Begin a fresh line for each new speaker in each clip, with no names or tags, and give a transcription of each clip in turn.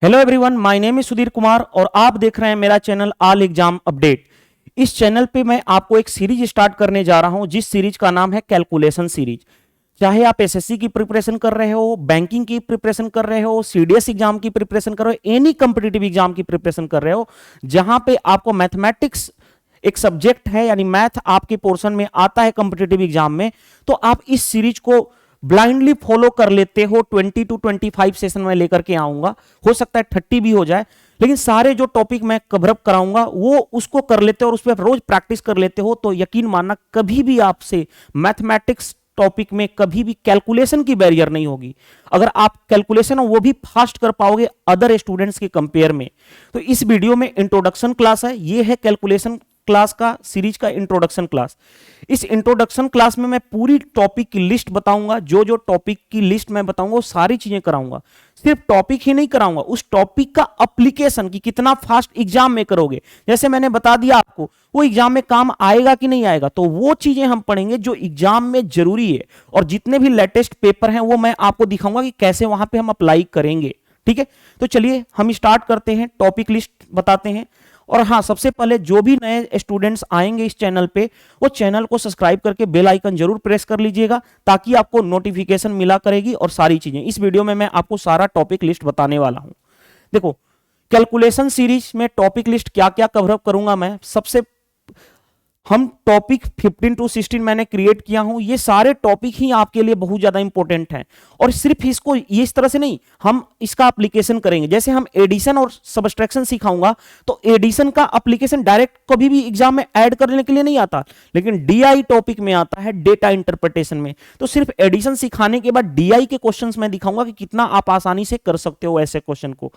Hello everyone, my name is Sudhir Kumar और आप देख रहे हैं मेरा चैनल ऑल एग्जाम अपडेट। इस चैनल पे मैं आपको एक सीरीज स्टार्ट करने जा रहा हूं जिस सीरीज का नाम है कैलकुलेशन सीरीज। चाहे आप एसएससी की प्रिपरेशन कर रहे हो, बैंकिंग की प्रिपरेशन कर रहे हो, सीडीएस एग्जाम की प्रिपरेशन कर रहे हो, एनी कंपिटिटिव एग्जाम की प्रिपरेशन कर रहे हो, जहां पे आपको मैथमेटिक्स एक सब्जेक्ट है यानी मैथ आपके पोर्शन में आता है कंपिटिटिव एग्जाम में, तो आप इस सीरीज को ब्लाइंडली फॉलो कर लेते हो। 20 to 25 सेशन में लेकर के आऊंगा, हो सकता है 30 भी हो जाए, लेकिन सारे जो टॉपिक मैं कवर अप कराऊंगा वो उसको कर लेते हो और उस पर रोज प्रैक्टिस कर लेते हो, तो यकीन मानना कभी भी आपसे मैथमेटिक्स टॉपिक में कभी भी कैलकुलेशन की बैरियर नहीं होगी। अगर आप कैलकुलेशन हो वो भी फास्ट कर पाओगे अदर स्टूडेंट्स के कंपेयर में। तो इस वीडियो में इंट्रोडक्शन क्लास है, ये है कैलकुलेशन क्लास का सीरीज का इंट्रोडक्शन क्लास। इस इंट्रोडक्शन क्लास में मैं पूरी टॉपिक की लिस्ट बताऊंगा, जो जो टॉपिक की लिस्ट मैं बताऊंगा वो सारी चीजें कराऊंगा। सिर्फ टॉपिक ही नहीं कराऊंगा, उस टॉपिक का एप्लीकेशन कि कितना फास्ट एग्जाम में करोगे। जैसे मैंने बता दिया आपको, वो एग्जाम में काम आएगा कि नहीं आएगा, तो वो चीजें हम पढ़ेंगे जो एग्जाम में जरूरी है। और जितने भी लेटेस्ट पेपर हैं वो मैं आपको दिखाऊंगा कि कैसे वहां पे हम अप्लाई करेंगे। ठीक है, तो चलिए हम स्टार्ट करते हैं, टॉपिक लिस्ट बताते हैं। और हाँ, सबसे पहले जो भी नए स्टूडेंट्स आएंगे इस चैनल पे, वो चैनल को सब्सक्राइब करके बेल आइकन जरूर प्रेस कर लीजिएगा, ताकि आपको नोटिफिकेशन मिला करेगी। और सारी चीजें इस वीडियो में मैं आपको सारा टॉपिक लिस्ट बताने वाला हूं। देखो, कैलकुलेशन सीरीज में टॉपिक लिस्ट क्या क्या कवर अप करूंगा मैं। सबसे हम टॉपिक 15 to 16 मैंने क्रिएट किया हूं, ये सारे टॉपिक ही आपके लिए बहुत ज्यादा इंपॉर्टेंट हैं। और सिर्फ इसको ये इस तरह से नहीं, हम इसका एप्लीकेशन करेंगे। जैसे हम एडिशन और सबट्रैक्शन सिखाऊंगा, तो एडिशन का एप्लीकेशन डायरेक्ट कभी भी एग्जाम में ऐड करने के लिए नहीं आता, लेकिन डीआई टॉपिक में आता है, डेटा इंटरप्रिटेशन में। तो सिर्फ एडिशन सिखाने के बाद डीआई के क्वेश्चंस मैं दिखाऊंगा कि कितना आप आसानी से कर सकते हो ऐसे क्वेश्चन को।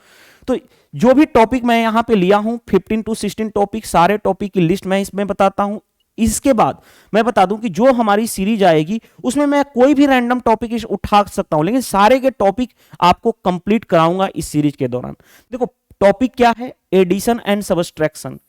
तो जो भी टॉपिक मैं यहां पे लिया हूं 15 to 16 टॉपिक, सारे टॉपिक की लिस्ट मैं इसमें बताता हूं। इसके बाद मैं बता दूं कि जो हमारी सीरीज आएगी उसमें मैं कोई भी रैंडम टॉपिक उठा सकता हूं, लेकिन सारे के टॉपिक आपको कंप्लीट कराऊंगा इस सीरीज के दौरान। देखो, टॉपिक क्या है? Addition and subtraction.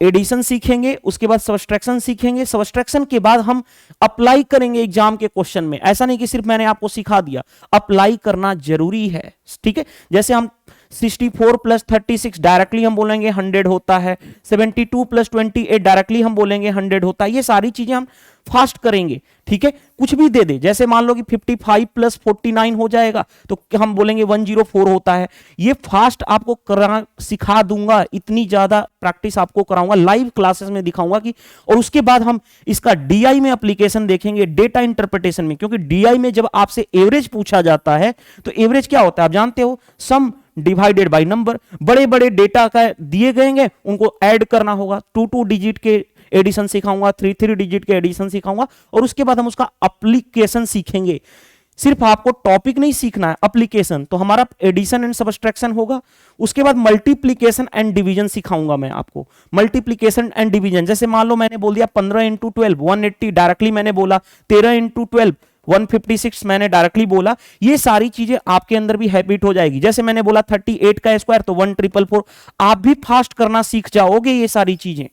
एडिशन सीखेंगे, उसके बाद सबट्रैक्शन सीखेंगे, सबट्रैक्शन के बाद हम अप्लाई करेंगे एग्जाम के क्वेश्चन में। ऐसा नहीं कि सिर्फ मैंने आपको सिखा दिया, अप्लाई करना जरूरी है। ठीक है, जैसे हम 64 प्लस 36 डायरेक्टली हम बोलेंगे 100 होता है, 72 प्लस 28 डायरेक्टली हम बोलेंगे 100 होता है। ये सारी चीजें हम फास्ट करेंगे। ठीक है, कुछ भी दे दे, जैसे मान लो कि 55 प्लस 49 हो जाएगा तो हम बोलेंगे 104 होता है। ये फास्ट आपको करा सिखा दूंगा, इतनी ज्यादा प्रैक्टिस आपको कराऊंगा, लाइव क्लासेस में दिखाऊंगा कि। और उसके बाद हम इसका डीआई में एप्लीकेशन देखेंगे, डेटा इंटरप्रिटेशन में। क्योंकि डीआई में जब आपसे एवरेज पूछा जाता है, तो एवरेज क्या होता है आप जानते हो? सम डिवाइडेड बाय नंबर। बड़े बड़े डेटा का दिए गए उनको ऐड करना होगा। 2 डिजिट के एडिशन सिखाऊंगा, 3 डिजिट के एडिशन सिखाऊंगा, और उसके बाद हम उसका एप्लीकेशन सीखेंगे। सिर्फ आपको टॉपिक नहीं सीखना है, एप्लीकेशन। तो हमारा एडिशन एंड सबट्रैक्शन होगा। उसके बाद मल्टीप्लीकेशन एंड डिवीजन सिखाऊंगा मैं आपको। मल्टीप्लीकेशन एंड डिवीजन, जैसे मान लो मैंने बोल दिया 15 इंटू 12 180, डायरेक्टली मैंने बोला 13 इंटू 12 156, मैंने डायरेक्टली बोला। ये सारी चीजें आपके अंदर भी हैबिट हो जाएगी। जैसे मैंने बोला 38 का स्क्वायर तो 1444, आप भी फास्ट करना सीख जाओगे ये सारी चीजें।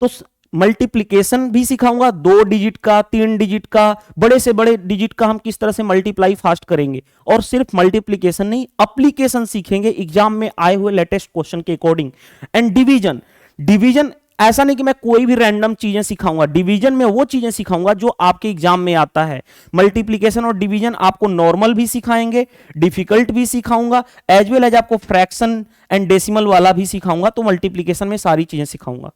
तो मल्टीप्लीकेशन भी सिखाऊंगा, 2 डिजिट का, 3 डिजिट का, बड़े से बड़े डिजिट का हम किस तरह से मल्टीप्लाई फास्ट करेंगे। और सिर्फ मल्टीप्लीकेशन नहीं, एप्लीकेशन सीखेंगे एग्जाम में आए हुए लेटेस्ट क्वेश्चन के अकॉर्डिंग। एंड डिवीजन, डिवीजन ऐसा नहीं कि मैं कोई भी रैंडम चीजें सिखाऊंगा, डिवीजन में वो चीजें सिखाऊंगा जो आपके एग्जाम में आता है। मल्टीप्लीकेशन और डिवीजन आपको नॉर्मल भी सिखाएंगे, डिफिकल्ट भी सिखाऊंगा, एज वेल एज आपको फ्रैक्शन एंड डेसिमल वाला भी सिखाऊंगा। तो मल्टीप्लीकेशन में सारी चीजें सिखाऊंगा।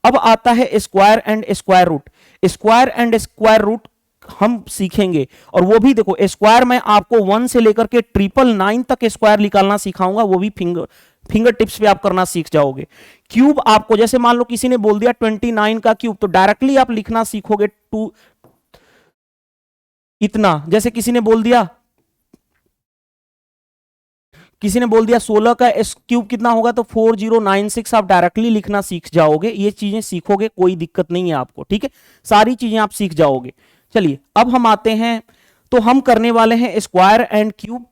अब आता है square and square root. Square and square root हम सीखेंगे, और वो भी देखो, स्क्वायर में आपको 1 से लेकर के 999 तक स्क्वायर निकालना सिखाऊंगा, वो भी फिंगर टिप्स पे आप करना सीख जाओगे। क्यूब आपको, जैसे मान लो किसी ने बोल दिया 29 का क्यूब, तो डायरेक्टली आप लिखना सीखोगे टू इतना। जैसे किसी ने बोल दिया 16 का क्यूब कितना होगा, तो 4096 आप डायरेक्टली लिखना सीख जाओगे। ये चीजें सीखोगे, कोई दिक्कत नहीं है आपको। ठीक है, सारी चीजें आप सीख जाओगे। चलिए अब हम आते हैं, तो हम करने वाले हैं स्क्वायर एंड क्यूब।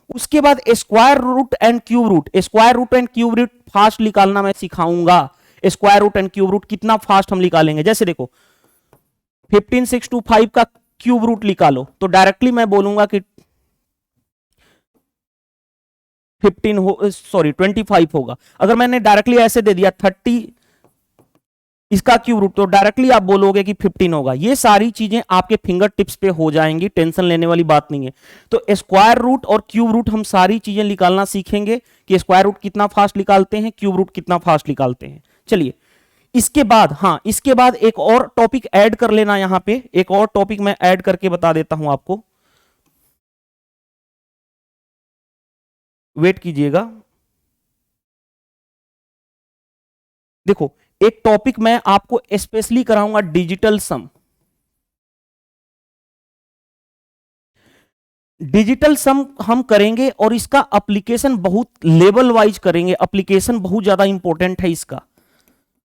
उसके बाद square root and cube root. Square root and cube root fast निकालना मैं सिखाऊंगा। Square root and cube root कितना फास्ट हम निकालेंगे। जैसे देखो 15625 का क्यूब रूट निकालो, तो डायरेक्टली मैं बोलूंगा कि 15 हो, सॉरी 25 होगा। अगर मैंने डायरेक्टली ऐसे दे दिया 30 इसका क्यूब रूट, तो डायरेक्टली आप बोलोगे कि 15 होगा। ये सारी चीजें आपके फिंगर टिप्स पे हो जाएंगी, टेंशन लेने वाली बात नहीं है। तो स्क्वायर रूट और क्यूब रूट हम सारी चीजें निकालना सीखेंगे कि स्क्वायर रूट कितना फास्ट निकालते हैं, क्यूब रूट कितना फास्ट निकालते हैं। चलिए इसके बाद, हाँ इसके बाद एक और टॉपिक ऐड कर लेना, यहां पे एक और टॉपिक मैं ऐड करके बता देता हूं आपको, वेट कीजिएगा। देखो एक टॉपिक मैं आपको स्पेशली कराऊंगा, डिजिटल सम। डिजिटल सम हम करेंगे और इसका एप्लीकेशन बहुत लेवल वाइज करेंगे, एप्लीकेशन बहुत ज्यादा इंपॉर्टेंट है इसका,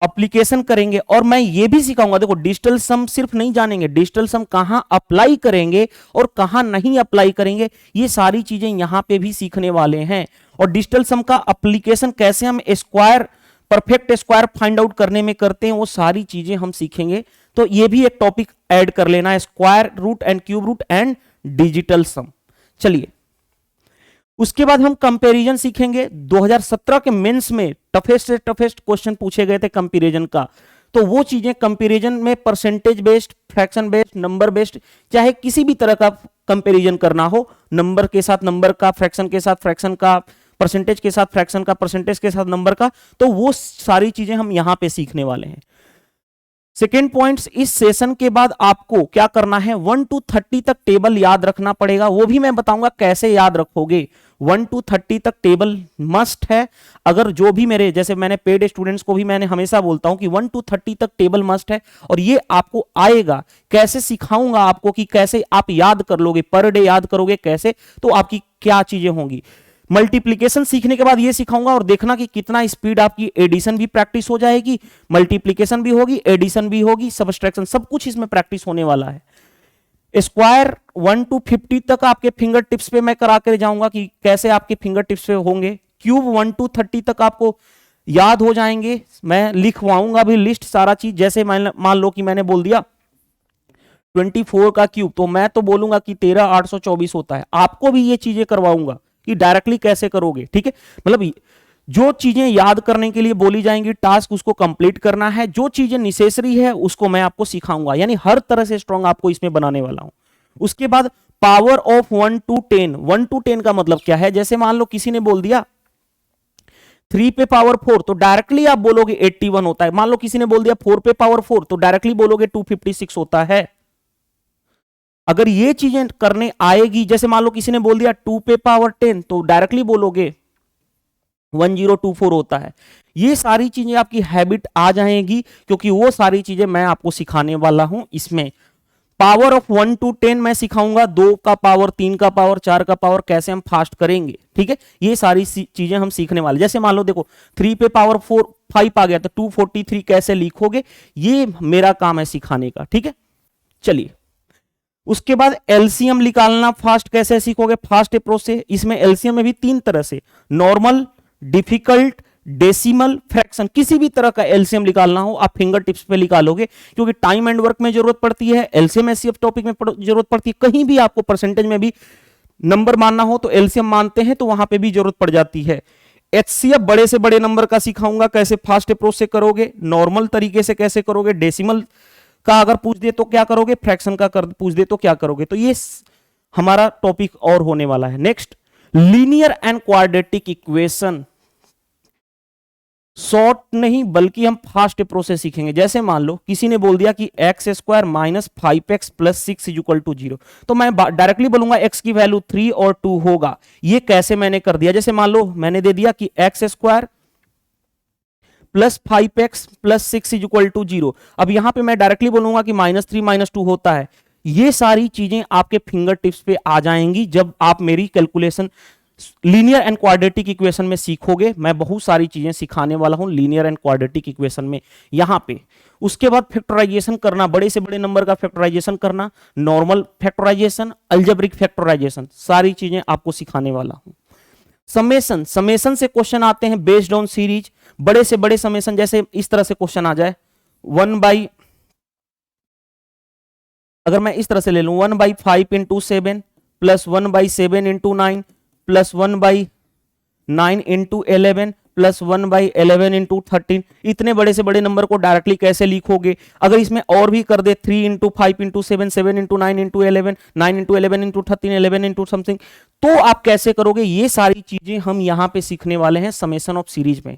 एप्लीकेशन करेंगे। और मैं ये भी सिखाऊंगा, देखो डिजिटल सम सिर्फ नहीं जानेंगे, डिजिटल सम कहां अप्लाई करेंगे और कहां नहीं अप्लाई करेंगे, ये सारी चीजें यहां पे भी सीखने वाले हैं। और डिजिटल सम का एप्लीकेशन कैसे हम square, perfect square find out करने में करते हैं, वो सारी चीजें हम सीखेंगे। तो ये भी एक टॉपिक ऐड कर लेना है, square root and cube root and digital sum. चलिए उसके बाद हम कंपैरिजन सीखेंगे। 2017 के मेंस में टफेस्ट से टफेस्ट क्वेश्चन पूछे गए थे कंपैरिजन का, तो वो चीजें कंपैरिजन में percentage based, fraction based, number based, चाहे किसी भी तरह का कंपैरिजन करना हो, नंबर के साथ नंबर का, फ्रैक्शन के साथ फ्रैक्शन का, परसेंटेज के साथ फ्रैक्शन का, परसेंटेज के साथ नंबर का, तो वो सारी चीजें हम यहां पे सीखने वाले हैं। सेकेंड पॉइंट्स, इस सेशन के बाद आपको क्या करना है, 1 to 30 तक टेबल याद रखना पड़ेगा, वो भी मैं बताऊंगा कैसे याद रखोगे। 1 to 30 तक टेबल मस्ट है। अगर जो भी मेरे, जैसे मैंने पेड स्टूडेंट्स को भी मैंने हमेशा बोलता हूं कि 1 to 30 तक टेबल मस्ट है, और ये आपको आएगा। कैसे सिखाऊंगा आपको कि कैसे आप याद कर लोगे, पर डे याद करोगे कैसे, तो आपकी क्या चीजें होंगी। मल्टीप्लीकेशन सीखने के बाद ये सिखाऊंगा, और देखना कि कितना स्पीड आपकी, एडिशन भी प्रैक्टिस हो जाएगी, मल्टीप्लीकेशन भी होगी, एडिशन भी होगी, सबट्रैक्शन, सब कुछ इसमें प्रैक्टिस होने वाला है। स्क्वायर 1 to 50 तक आपके फिंगर टिप्स पे मैं करा कर जाऊंगा कि कैसे आपके फिंगर टिप्स पे होंगे। क्यूब 1 to 30 तक आपको याद हो जाएंगे, मैं लिखवाऊंगा भी लिस्ट सारा चीज। जैसे मान लो कि मैंने बोल दिया 24 का क्यूब, तो मैं तो बोलूंगा कि 13,824 होता है। आपको भी ये चीजें करवाऊंगा कि डायरेक्टली कैसे करोगे, ठीक है। मतलब जो चीजें याद करने के लिए बोली जाएंगी, टास्क उसको कंप्लीट करना है, जो चीजें नेसेसरी है उसको मैं आपको सिखाऊंगा, यानी हर तरह से स्ट्रांग आपको इसमें बनाने वाला हूं। उसके बाद पावर ऑफ 1 to 10, 1 to 10 का मतलब क्या है, जैसे मान लो किसी ने बोल दिया 3 पे पावर 4, तो डायरेक्टली आप बोलोगे 81 होता है। मान लो किसी ने बोल दिया 4 पे पावर 4, तो डायरेक्टली बोलोगे 256 होता है। अगर ये चीजें करने आएगी, जैसे मान लो किसी ने बोल दिया 2 पे पावर 10, तो डायरेक्टली बोलोगे 1024 होता है। ये सारी चीजें आपकी हैबिट आ जाएगी, क्योंकि वो सारी चीजें मैं आपको सिखाने वाला हूं इसमें। पावर ऑफ 1 to 10 मैं सिखाऊंगा, 2 का पावर, 3 का पावर, 4 का पावर, कैसे हम फास्ट करेंगे, ठीक है। ये सारी चीजें हम सीखने वाले। जैसे मान लो देखो 3 पे पावर 5 आ गया, तो 243 कैसे लिखोगे, ये मेरा काम है सिखाने का, ठीक है। चलिए उसके बाद एलसीएम निकालना फास्ट कैसे सीखोगे, फास्ट अप्रोच से। इसमें एलसीएम में भी 3 तरह से, नॉर्मल, डिफिकल्ट, डेसिमल, फ्रैक्शन, किसी भी तरह का एलसीएम निकालना हो आप फिंगर टिप्स पे निकालोगे, क्योंकि टाइम एंड वर्क में जरूरत पड़ती है, एलसीएम एचसीएफ टॉपिक में जरूरत पड़ती है, कहीं भी आपको परसेंटेज में भी नंबर मानना हो तो एलसीएम मानते हैं, तो वहां पे भी जरूरत पड़ जाती है। एचसीएफ बड़े से बड़े नंबर का सिखाऊंगा, कैसे फास्ट अप्रोच से करोगे, नॉर्मल तरीके से कैसे करोगे, डेसिमल का अगर पूछ दे तो क्या करोगे, फ्रैक्शन का पूछ दे तो क्या करोगे। तो ये हमारा टॉपिक और होने वाला है। Next, linear and quadratic equation, short नहीं बल्कि हम फास्ट प्रोसेस सीखेंगे। जैसे मान लो किसी ने बोल दिया कि x square minus 5x plus 6 is equal to 0, तो मैं डायरेक्टली बोलूंगा x की वैल्यू 3 और 2 होगा। ये कैसे मैंने कर दिया, जैसे मान लो मैंने दे दिया कि x square plus 5x plus 6 is equal to 0। अब यहां पे मैं डायरेक्टली बोलूंगा कि -3 -2 होता है। ये सारी चीजें आपके फिंगर टिप्स पे आ जाएंगी जब आप मेरी calculation linear and quadratic equation में सीखोगे। मैं बहुत सारी चीजें सिखाने वाला हूं लीनियर एंड क्वाड्रेटिक इक्वेशन में यहां पे। उसके बाद फैक्टराइजेशन करना, बड़े से बड़े नंबर का फैक्टराइजेशन करना, नॉर्मल फैक्टराइजेशन, अलजेब्रिक फैक्टराइजेशन, सारी चीजें आपको सिखाने वाला हूं। समेशन, समेशन से क्वेश्चन आते हैं बेस्ड ऑन सीरीज, बड़े से बड़े समेशन, जैसे इस तरह से क्वेश्चन आ जाए 1 बाई, अगर मैं इस तरह से ले लूं 1 by 5 into 7 plus 1 by 7 into 9 plus 1 by 9 into 11 plus 1/11 into 13। इतने बड़े से बड़े नंबर को डायरेक्टली कैसे लिखोगे? अगर इसमें और भी कर दे 3 into 5 into 7, 7 into 9 into 11, 9 into 11 into 13, 11 into something, तो आप कैसे करोगे? ये सारी चीजें हम यहां पे सीखने वाले हैं समेशन ऑफ सीरीज में।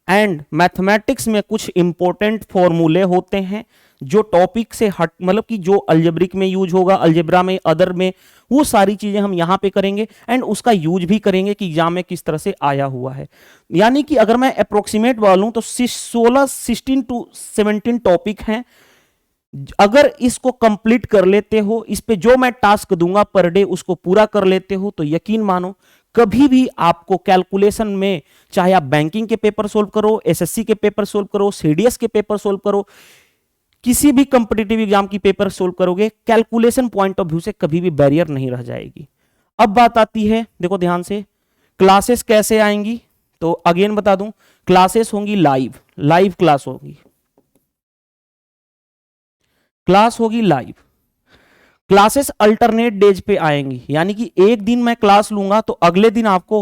एंड मैथमेटिक्स में कुछ इंपॉर्टेंट फॉर्मूले होते हैं जो टॉपिक से हट, मतलब कि जो अलजेब्रिक में यूज होगा, अलजेब्रा में, अदर में, वो सारी चीजें हम यहां पे करेंगे एंड उसका यूज भी करेंगे कि एग्जाम में किस तरह से आया हुआ है। यानी कि अगर मैं अप्रोक्सीमेट बोलूं तो 16 टू 17 टॉपिक हैं। अगर इसको कंप्लीट कर लेते हो, इस पे जो मैं टास्क दूंगा पर डे उसको पूरा कर लेते हो, तो यकीन मानो कभी भी आपको कैलकुलेशन में, चाहे आप बैंकिंग के पेपर सोल्व करो, एसएससी के पेपर सोल्व करो, सीडीएस के पेपर सोल्व करो, किसी भी कंपिटिटिव एग्जाम की पेपर सोल्व करोगे, कैलकुलेशन पॉइंट ऑफ व्यू से कभी भी बैरियर नहीं रह जाएगी। अब बात आती है, देखो ध्यान से, क्लासेस कैसे आएंगी? तो अगेन बता दूं, क्लासेस होंगी लाइव क्लास होगी, क्लास होगी लाइव। क्लासेस अल्टरनेट डेज पे आएंगी, यानी कि एक दिन मैं क्लास लूंगा तो अगले दिन आपको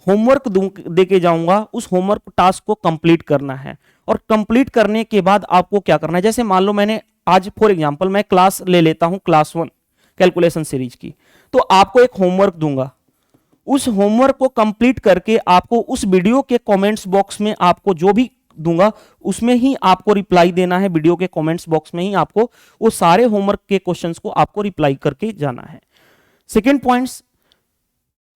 होमवर्क दे के जाऊंगा, उस होमवर्क टास्क को कंप्लीट करना है। और कंप्लीट करने के बाद आपको क्या करना है? जैसे मान लो मैंने आज फॉर एग्जांपल मैं क्लास ले लेता हूं क्लास 1 कैलकुलेशन सीरीज की, तो आपको एक होमवर्क दूंगा, उस होमवर्क को कंप्लीट करके आपको उस वीडियो के कमेंट्स बॉक्स में आपको जो भी दूंगा उसमें ही आपको रिप्लाई देना है। वीडियो के कमेंट्स बॉक्स में ही आपको वो सारे होमवर्क के क्वेश्चंस को आपको रिप्लाई करके जाना है। सेकेंड पॉइंट्स,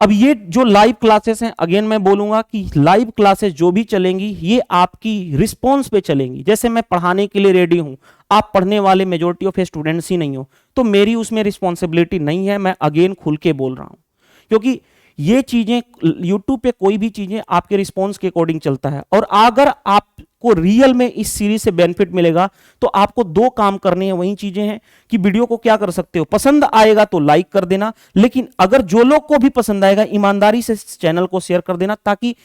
अब ये जो लाइव क्लासेस हैं, अगेन मैं बोलूंगा कि लाइव क्लासेस जो भी चलेंगी ये आपकी रिस्पॉन्स पे चलेंगी। जैसे मैं पढ़ाने के लिए रेडी हूं, आप पढ़ने वाले मेजोरिटी ऑफ स्टूडेंट्स ही नहीं हो, तो मेरी उसमें रिस्पॉन्सिबिलिटी नहीं है। मैं अगेन खुल के बोल रहा हूं, क्योंकि ये चीजें यूट्यूब पे कोई भी चीजें आपके रिस्पॉन्स के अकॉर्डिंग चलता है। और अगर आपको रियल में इस सीरीज से बेनिफिट मिलेगा तो आपको दो काम करने हैं। वही चीजें हैं कि वीडियो को क्या कर सकते हो, पसंद आएगा तो लाइक कर देना, लेकिन अगर जो लोग को भी पसंद आएगा ईमानदारी से चैनल को शेयर कर देना, ताकि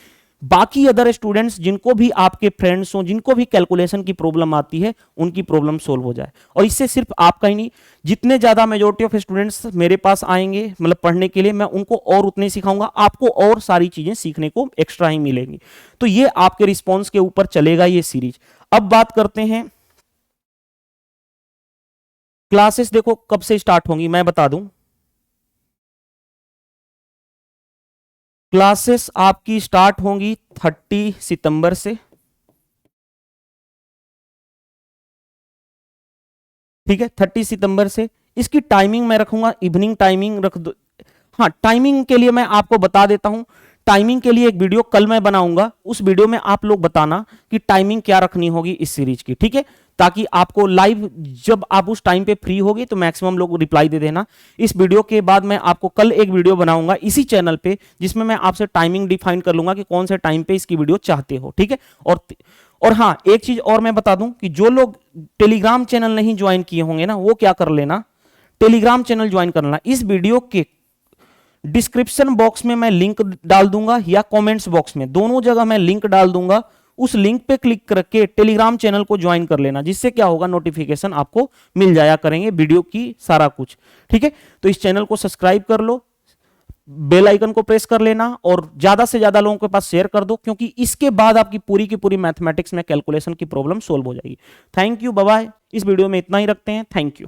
बाकी अदर स्टूडेंट्स जिनको भी आपके फ्रेंड्स हो, जिनको भी कैलकुलेशन की प्रॉब्लम आती है, उनकी प्रॉब्लम सोल्व हो जाए। और इससे सिर्फ आपका ही नहीं, जितने ज्यादा मेजॉरिटी ऑफ स्टूडेंट्स मेरे पास आएंगे मतलब पढ़ने के लिए, मैं उनको और उतने सिखाऊंगा, आपको और सारी चीजें सीखने को एक्स्ट्रा ही मिलेंगी। तो ये आपके रिस्पॉन्स के ऊपर चलेगा ये सीरीज। अब बात करते हैं क्लासेस। देखो कब से स्टार्ट होंगी मैं बता दूं, क्लासेस आपकी स्टार्ट होंगी 30 सितंबर से, ठीक है, 30 सितंबर से। इसकी टाइमिंग मैं रखूंगा इवनिंग टाइमिंग रख दो। हाँ, टाइमिंग के लिए मैं आपको बता देता हूं, टाइमिंग के लिए एक वीडियो कल मैं बनाऊंगा, उस वीडियो में आप लोग बताना कि टाइमिंग क्या रखनी होगी इस सीरीज की, ठीक है, ताकि आपको लाइव जब आप उस टाइम पे फ्री होगे तो मैक्सिमम लोग रिप्लाई दे देना। इस वीडियो के बाद मैं आपको कल एक वीडियो बनाऊंगा इसी चैनल पे, जिसमें मैं आपसे टाइमिंग डिफाइन कर लूंगा कि कौन से टाइम पे इसकी वीडियो चाहते हो, ठीक है। और हाँ, एक चीज और मैं बता दूं कि जो लोग टेलीग्राम चैनल नहीं ज्वाइन किए होंगे ना, वो क्या कर लेना, टेलीग्राम चैनल ज्वाइन कर लेना। इस वीडियो के डिस्क्रिप्शन बॉक्स में मैं लिंक डाल दूंगा या कमेंट्स बॉक्स में, दोनों जगह मैं लिंक डाल दूंगा। उस लिंक पे क्लिक करके टेलीग्राम चैनल को ज्वाइन कर लेना, जिससे क्या होगा, नोटिफिकेशन आपको मिल जाया करेंगे वीडियो की, सारा कुछ, ठीक है। तो इस चैनल को सब्सक्राइब कर लो, बेल आइकन को प्रेस कर लेना और ज्यादा से ज्यादा लोगों के पास शेयर कर दो, क्योंकि इसके बाद आपकी पूरी की पूरी मैथमेटिक्स में कैलकुलेशन की प्रॉब्लम सोल्व हो जाएगी। Thank you, bye bye. इस वीडियो में इतना ही रखते हैं, थैंक यू।